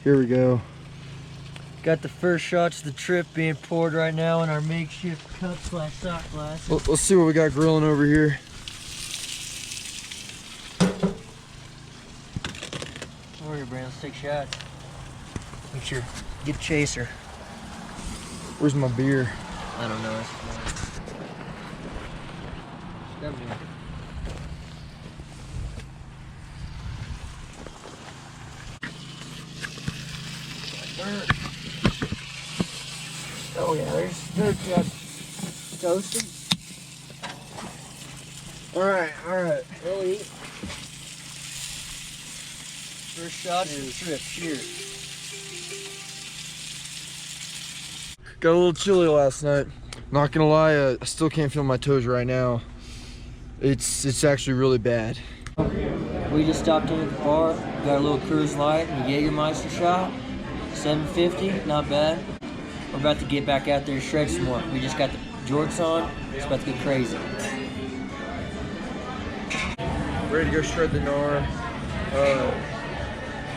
Here we go. Got the first shots of the trip being poured right now in our makeshift cup / shot glass. Let's see what we got grilling over here. Over here, Brandon. Let's take shots. Make sure. Get a chaser. Where's my beer? I don't know. Come here. Oh yeah, there's toasted. All right. We'll eat. First shot of the trip. Cheers. Got a little chilly last night. Not gonna lie, I still can't feel my toes right now. It's actually really bad. We just stopped in at the bar, got a little Cruise Light and a Jägermeister shot. $7.50, not bad. We're about to get back out there and shred some more. We just got the jorts on. It's about to get crazy. Ready to go shred the gnar.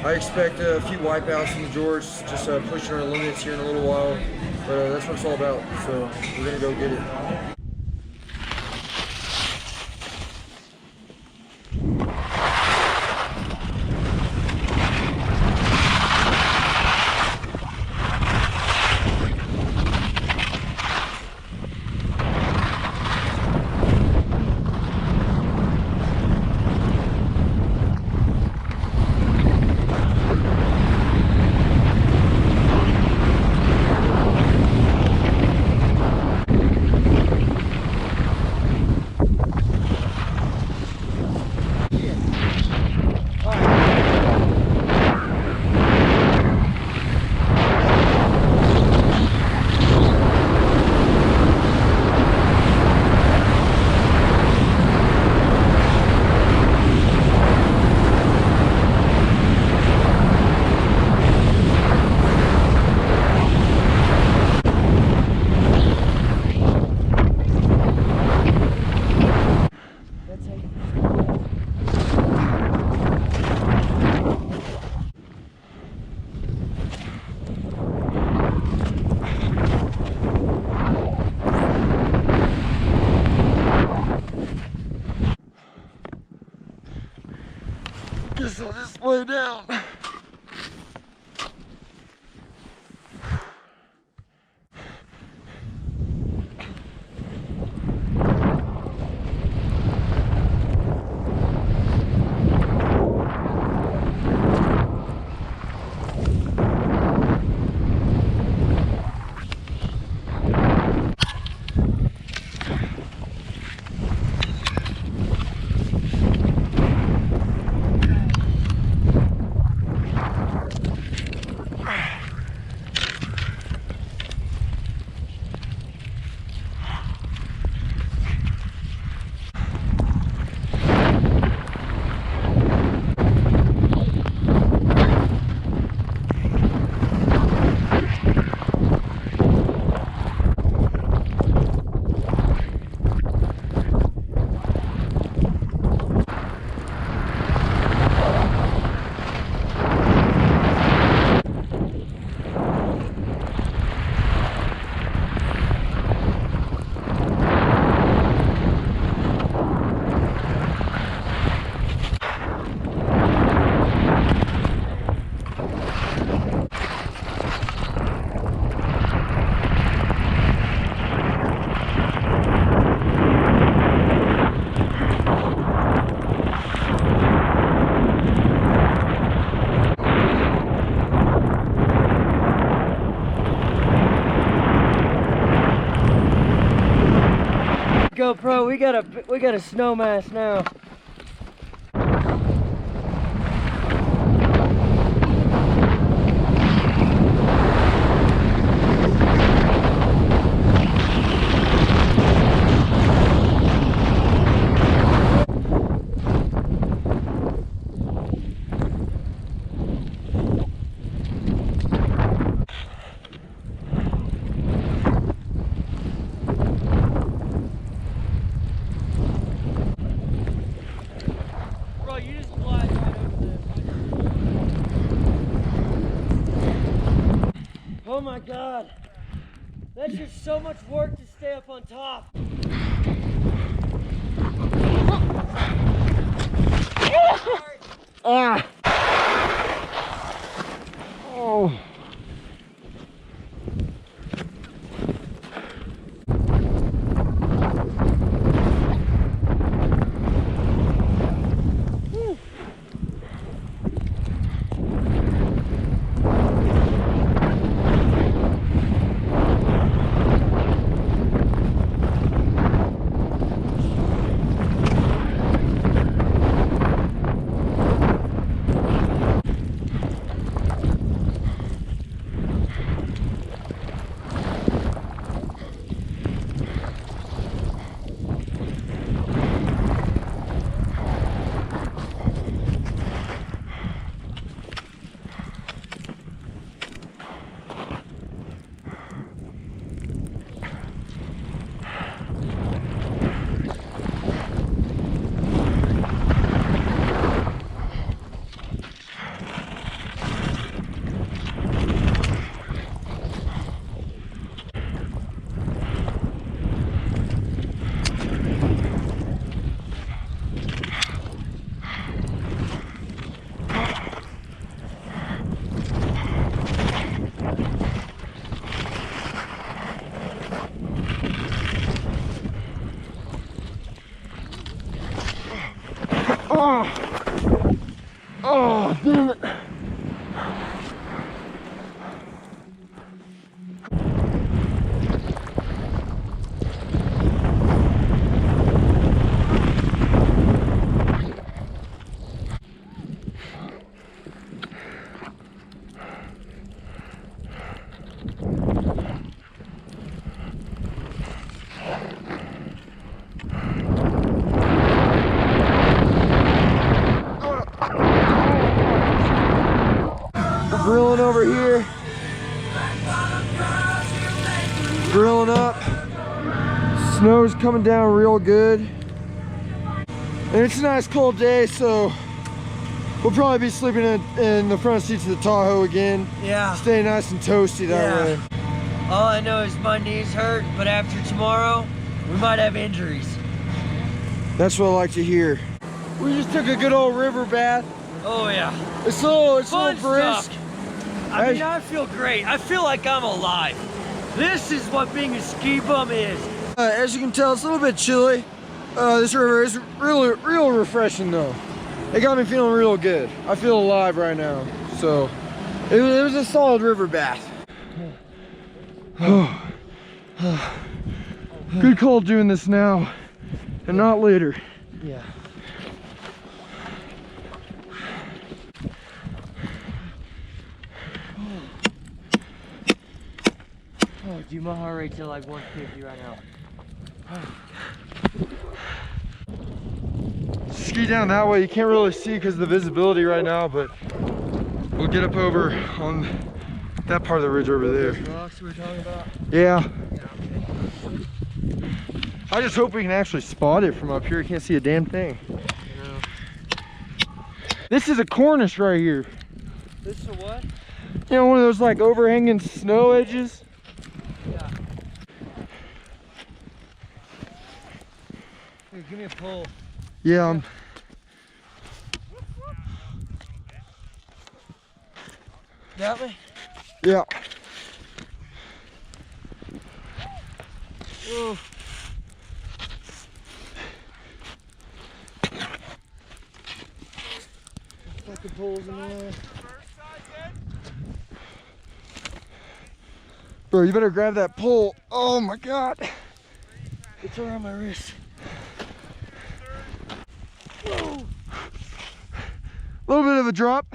I expect a few wipeouts in the jorts, just pushing our limits here in a little while. But that's what it's all about. So we're gonna go get it. Guess I'll just lay down. GoPro, we got a snow mask now. Oh my God. That's just so much work to stay up on top. Ah! Oh! Oh! Oh, damn it! Grilling over here, grilling up. Snow's coming down real good, and it's a nice cold day, so we'll probably be sleeping in the front seats of the Tahoe again. Yeah. Stay nice and toasty that way. All I know is my knees hurt, but after tomorrow, we might have injuries. That's what I like to hear. We just took a good old river bath. Oh yeah. It's a little Fun brisk. stuff. I mean, I feel great. I feel like I'm alive. This is what being a ski bum is. As you can tell, it's a little bit chilly. This river is real refreshing though. It got me feeling real good. I feel alive right now. So it was a solid river bath. Good call doing this now and not later. Yeah. Oh, dude, my heart rate's at like 150 right now. Ski down that way. You can't really see because of the visibility right now, but we'll get up over on that part of the ridge over there. Those rocks we were talking about? Yeah. Yeah, okay. I just hope we can actually spot it from up here. You can't see a damn thing. This is a cornice right here. This is a what? You know, one of those like overhanging snow edges. Yeah. Here, give me a pull. Yeah, Got me? yeah. Whoa. Fucking pulls in there. Bro, you better grab that pole. Oh my God. It's around my wrist. A little bit of a drop.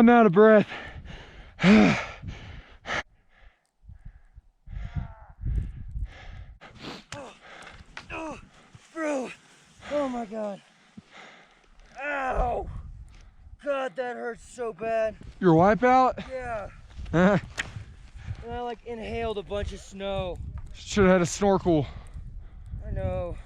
I'm out of breath. Oh, bro. Oh my God. Ow. God, that hurts so bad. Your wipeout? Yeah. Eh, And I like inhaled a bunch of snow. should have had a snorkel. I know.